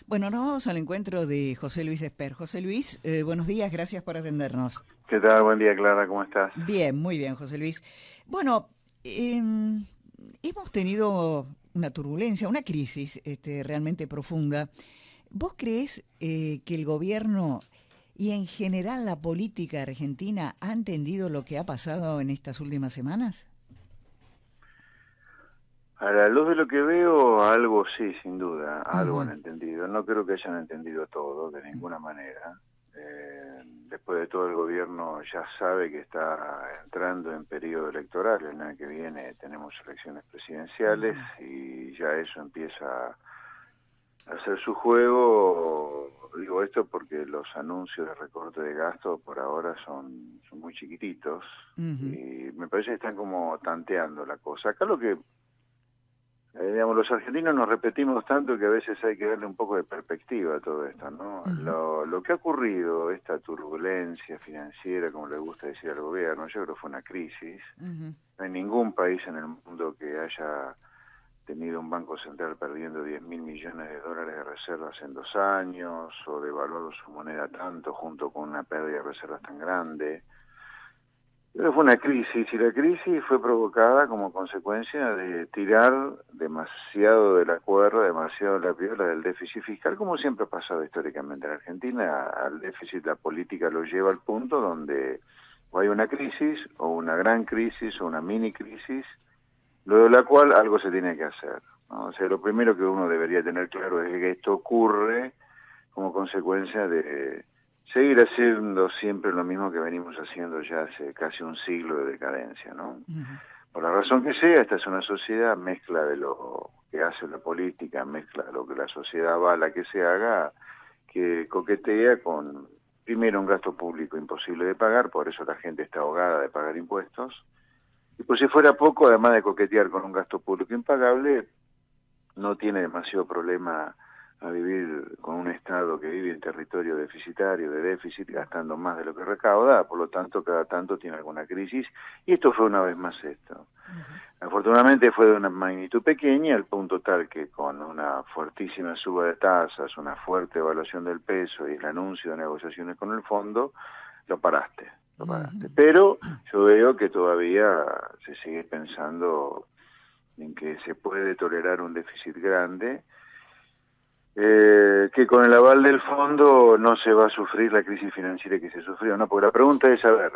Bueno, nos vamos al encuentro de José Luis Esper. José Luis, buenos días, gracias por atendernos. ¿Qué tal? Buen día, Clara, ¿cómo estás? Bien, muy bien, José Luis. Bueno, hemos tenido una turbulencia, una crisis realmente profunda. ¿Vos creés que el gobierno y en general la política argentina ha entendido lo que ha pasado en estas últimas semanas? A la luz de lo que veo, algo sí, sin duda, algo han Ujú. entendido. No creo que hayan entendido todo, de ninguna manera. Después de todo, el gobierno ya sabe que está entrando en periodo electoral. El año que viene tenemos elecciones presidenciales Ujú. y ya eso empieza a hacer su juego. Digo esto porque los anuncios de recorte de gasto por ahora son muy chiquititos Ujú. y me parece que están como tanteando la cosa. Acá lo que digamos, los argentinos nos repetimos tanto que a veces hay que darle un poco de perspectiva a todo esto, ¿no? Ujú. Lo que ha ocurrido, esta turbulencia financiera, como le gusta decir al gobierno, yo creo que fue una crisis. Ujú. No hay ningún país en el mundo que haya tenido un banco central perdiendo 10.000 millones de dólares de reservas en 2 años, o devaluado su moneda tanto junto con una pérdida de reservas tan grande. Pero fue una crisis, y la crisis fue provocada como consecuencia de tirar demasiado de la cuerda, demasiado de la piola del déficit fiscal, como siempre ha pasado históricamente en Argentina. Al déficit la política lo lleva al punto donde o hay una crisis, o una gran crisis, o una mini crisis, luego de la cual algo se tiene que hacer, ¿no? O sea, lo primero que uno debería tener claro es que esto ocurre como consecuencia de seguir haciendo siempre lo mismo que venimos haciendo ya hace casi un siglo de decadencia, ¿no? Ujú. Por la razón que sea, esta es una sociedad, mezcla de lo que hace la política, mezcla de lo que la sociedad avala que se haga, que coquetea con, primero, un gasto público imposible de pagar, por eso la gente está ahogada de pagar impuestos, y por si fuera poco, además de coquetear con un gasto público impagable, no tiene demasiado problema a vivir con un Estado que vive en territorio deficitario, de déficit, gastando más de lo que recauda. Por lo tanto, cada tanto tiene alguna crisis, y esto fue una vez más esto. Ujú. Afortunadamente fue de una magnitud pequeña, al punto tal que con una fuertísima suba de tasas, una fuerte evaluación del peso y el anuncio de negociaciones con el fondo, lo paraste, lo Ujú. paraste. Pero yo veo que todavía se sigue pensando en que se puede tolerar un déficit grande, que con el aval del fondo no se va a sufrir la crisis financiera que se sufrió, ¿no? Porque la pregunta es saber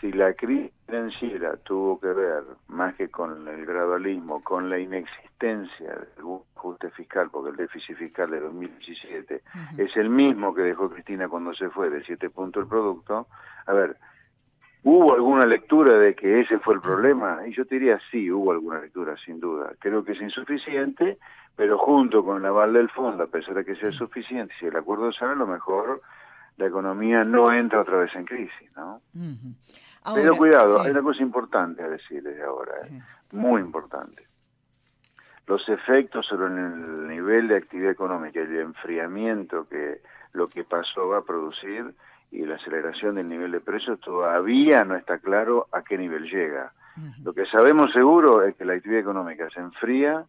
si la crisis financiera tuvo que ver, más que con el gradualismo, con la inexistencia de algún ajuste fiscal, porque el déficit fiscal de 2017 Ujú. es el mismo que dejó Cristina cuando se fue, de 7 puntos el producto. A ver, ¿hubo alguna lectura de que ese fue el problema? Y yo te diría sí, hubo alguna lectura, sin duda. Creo que es insuficiente, pero junto con el aval del fondo, a pesar de que sea suficiente, si el acuerdo sale, a lo mejor la economía no entra otra vez en crisis, ¿no? Ujú. Pero Ahora, cuidado, hay sí. una cosa importante a decir desde ahora, Sí. muy importante. Los efectos sobre el nivel de actividad económica y el enfriamiento que lo que pasó va a producir, y la aceleración del nivel de precios, todavía no está claro a qué nivel llega. Ujú. Lo que sabemos seguro es que la actividad económica se enfría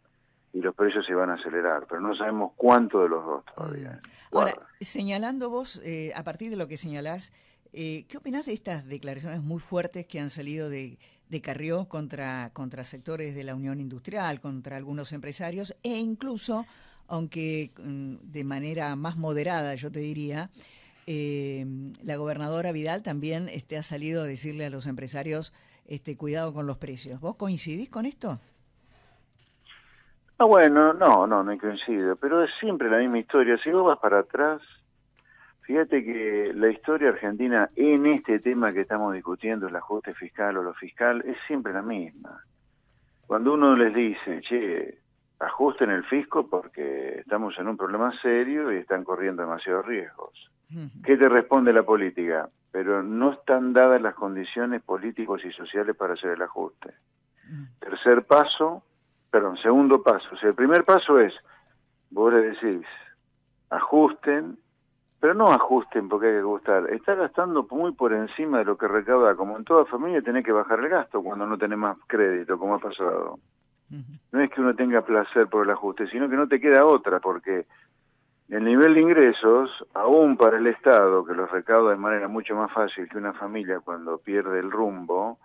y los precios se van a acelerar, pero no sabemos cuánto de los dos todavía. Mm. Ahora, Guarda. señalando vos, a partir de lo que señalás, ¿qué opinás de estas declaraciones muy fuertes que han salido de Carrió contra sectores de la Unión Industrial, contra algunos empresarios, e incluso, aunque de manera más moderada, yo te diría, eh, la gobernadora Vidal también ha salido a decirle a los empresarios, cuidado con los precios? ¿Vos coincidís con esto? Ah, bueno, no hay coincido, pero es siempre la misma historia. Si vos vas para atrás, fíjate que la historia argentina en este tema que estamos discutiendo, el ajuste fiscal o lo fiscal, es siempre la misma. Cuando uno les dice, che, ajusten el fisco porque estamos en un problema serio y están corriendo demasiados riesgos. Ujú. ¿Qué te responde la política? Pero no están dadas las condiciones políticos y sociales para hacer el ajuste. Mm. Segundo paso. O sea, el primer paso es, vos le decís, ajusten, pero no ajusten porque hay que ajustar. Está gastando muy por encima de lo que recauda. Como en toda familia, tenés que bajar el gasto cuando no tenés más crédito, como ha pasado. Ujú. No es que uno tenga placer por el ajuste, sino que no te queda otra, porque El nivel de ingresos, aún para el Estado, que los recauda de manera mucho más fácil que una familia cuando pierde el rumbo,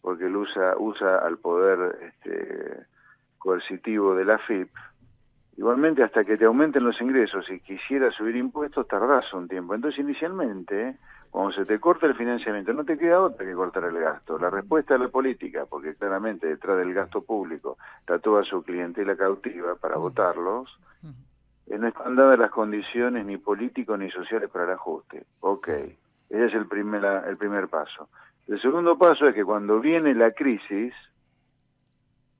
porque él usa al poder coercitivo de la AFIP, igualmente hasta que te aumenten los ingresos y quisieras subir impuestos, tardás un tiempo. Entonces, inicialmente, cuando se te corta el financiamiento, no te queda otra que cortar el gasto. La respuesta es la política, porque claramente detrás del gasto público está toda su clientela cautiva para votarlos. No están dadas las condiciones ni políticos ni sociales para el ajuste. Ok, ese es el primer paso. El segundo paso es que cuando viene la crisis,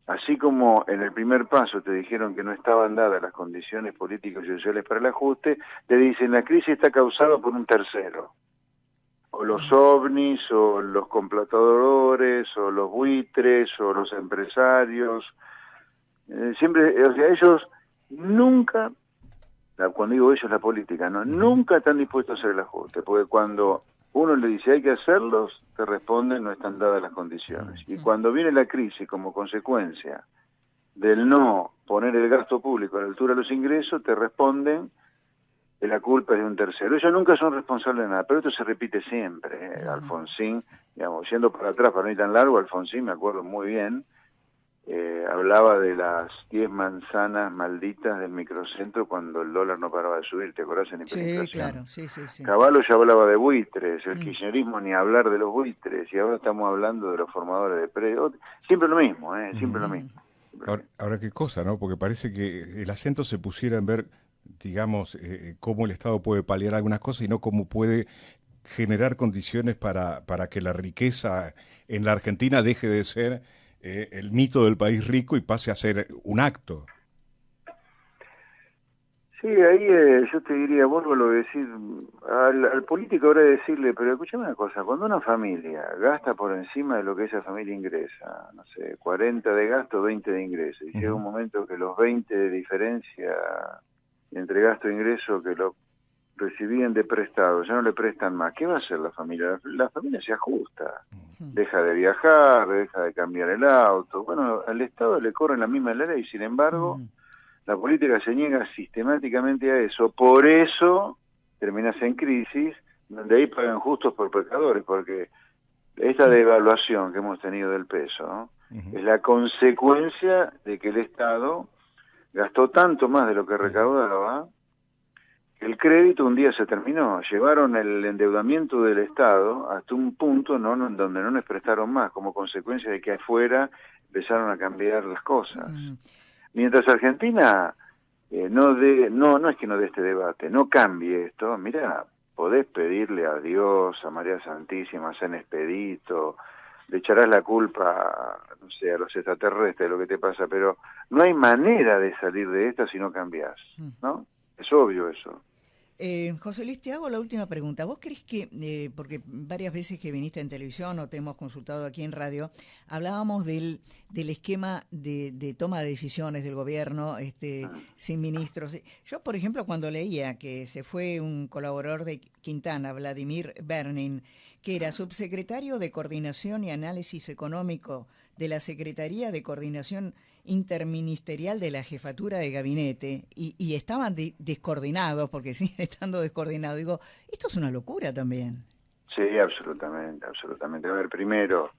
así como en el primer paso te dijeron que no estaban dadas las condiciones políticas y sociales para el ajuste, te dicen la crisis está causada por un tercero. O los ovnis, o los complotadores, o los buitres, o los empresarios. Siempre, o sea, ellos nunca, cuando digo ellos, la política, ¿no? Nunca están dispuestos a hacer el ajuste, porque cuando uno le dice hay que hacerlos, te responden no están dadas las condiciones. Y cuando viene la crisis como consecuencia del no poner el gasto público a la altura de los ingresos, te responden que la culpa es de un tercero. Ellos nunca son responsables de nada, pero esto se repite siempre. Alfonsín, digamos, yendo para atrás, para no ir tan largo, Alfonsín, me acuerdo muy bien, hablaba de las 10 manzanas malditas del microcentro cuando el dólar no paraba de subir, ¿te acordás? En hiperinflación. Sí, claro, sí. Caballo ya hablaba de buitres, el kirchnerismo ni hablar de los buitres, y ahora estamos hablando de los formadores de precios. Siempre lo mismo, siempre lo mismo. Ahora qué cosa, ¿no? Porque parece que el acento se pusiera en ver, digamos, cómo el Estado puede paliar algunas cosas y no cómo puede generar condiciones para que la riqueza en la Argentina deje de ser el mito del país rico y pase a ser un acto. Sí, ahí yo te diría, vuelvo a lo de decir, al político habrá de decirle, pero escúchame una cosa, cuando una familia gasta por encima de lo que esa familia ingresa, no sé, 40 de gasto, 20 de ingreso, y llega un momento que los 20 de diferencia entre gasto e ingreso que lo recibían de prestado, ya no le prestan más, ¿qué va a hacer la familia? La familia se ajusta, deja de viajar, deja de cambiar el auto, bueno, al Estado le corren la misma ley, sin embargo, la política se niega sistemáticamente a eso, por eso terminas en crisis, donde ahí pagan justos por pecadores, porque esta devaluación que hemos tenido del peso, ¿no? Es la consecuencia de que el Estado gastó tanto más de lo que recaudaba, que el crédito un día se terminó, llevaron el endeudamiento del Estado hasta un punto donde no les prestaron más, como consecuencia de que afuera empezaron a cambiar las cosas. Mientras Argentina no es que no dé este debate, no cambie esto, mira, podés pedirle a Dios, a María Santísima, a San Expedito, le echarás la culpa, no sé, a los extraterrestres de lo que te pasa, pero no hay manera de salir de esta si no cambiás, ¿no? Es obvio eso. José Luis, te hago la última pregunta. ¿Vos crees que, porque varias veces que viniste en televisión o te hemos consultado aquí en radio, hablábamos del esquema de toma de decisiones del gobierno sin ministros? Yo, por ejemplo, cuando leía que se fue un colaborador de Quintana, Vladimir Bernin, que era subsecretario de Coordinación y Análisis Económico de la Secretaría de Coordinación Interministerial de la Jefatura de Gabinete, y estaban descoordinados, porque siguen estando descoordinados. Digo, esto es una locura también. Sí, absolutamente. A ver, primero,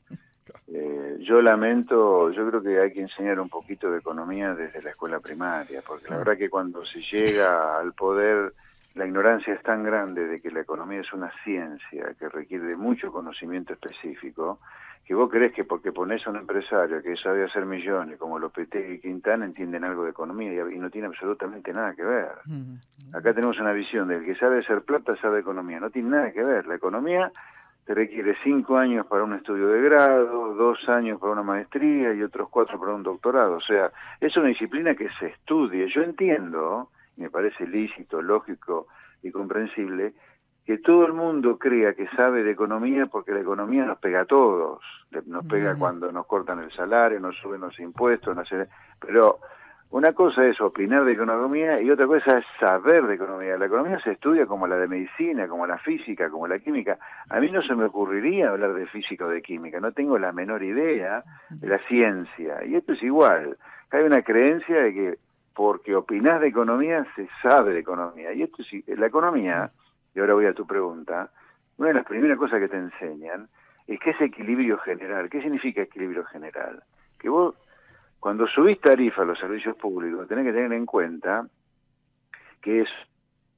yo lamento, yo creo que hay que enseñar un poquito de economía desde la escuela primaria, porque la verdad que cuando se llega al poder, la ignorancia es tan grande de que la economía es una ciencia que requiere de mucho conocimiento específico, que vos creés que porque ponés a un empresario que sabe hacer millones, como Lopetegui y Quintana, entienden algo de economía y no tiene absolutamente nada que ver. Acá tenemos una visión del que sabe hacer plata, sabe economía, no tiene nada que ver. La economía te requiere 5 años para un estudio de grado, 2 años para una maestría y otros 4 para un doctorado. O sea, es una disciplina que se estudie. Yo entiendo, me parece lícito, lógico y comprensible, que todo el mundo crea que sabe de economía porque la economía nos pega a todos. Nos pega cuando nos cortan el salario, nos suben los impuestos, pero una cosa es opinar de economía y otra cosa es saber de economía. La economía se estudia como la de medicina, como la física, como la química. A mí no se me ocurriría hablar de física o de química, no tengo la menor idea de la ciencia. Y esto es igual. Hay una creencia de que porque opinás de economía, se sabe de economía. Y esto sí, la economía, y ahora voy a tu pregunta, una de las primeras cosas que te enseñan es que es equilibrio general. ¿Qué significa equilibrio general? Que vos, cuando subís tarifa a los servicios públicos, tenés que tener en cuenta que es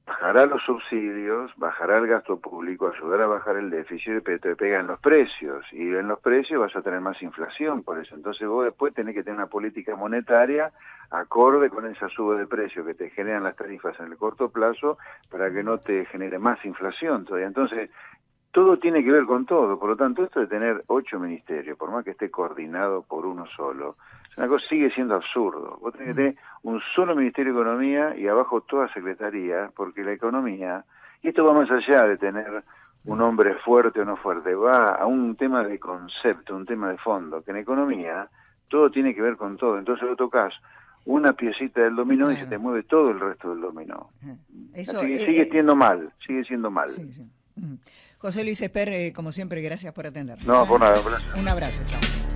bajará los subsidios, bajará el gasto público, ayudará a bajar el déficit, pero te pegan los precios, y en los precios vas a tener más inflación por eso. Entonces vos después tenés que tener una política monetaria acorde con esa suba de precios que te generan las tarifas en el corto plazo para que no te genere más inflación todavía. Entonces, todo tiene que ver con todo, por lo tanto, esto de tener 8 ministerios, por más que esté coordinado por uno solo, es una cosa, sigue siendo absurdo. Vos tenés que tener un solo Ministerio de Economía y abajo toda secretaría, porque la economía, y esto va más allá de tener un hombre fuerte o no fuerte, va a un tema de concepto, un tema de fondo, que en economía todo tiene que ver con todo. Entonces vos tocas una piecita del dominó y se te mueve todo el resto del dominó. Eso, así que sigue siendo mal, sigue siendo mal. Sí, sí. José Luis Esper, como siempre, gracias por atender. No, por nada. Un abrazo, chao.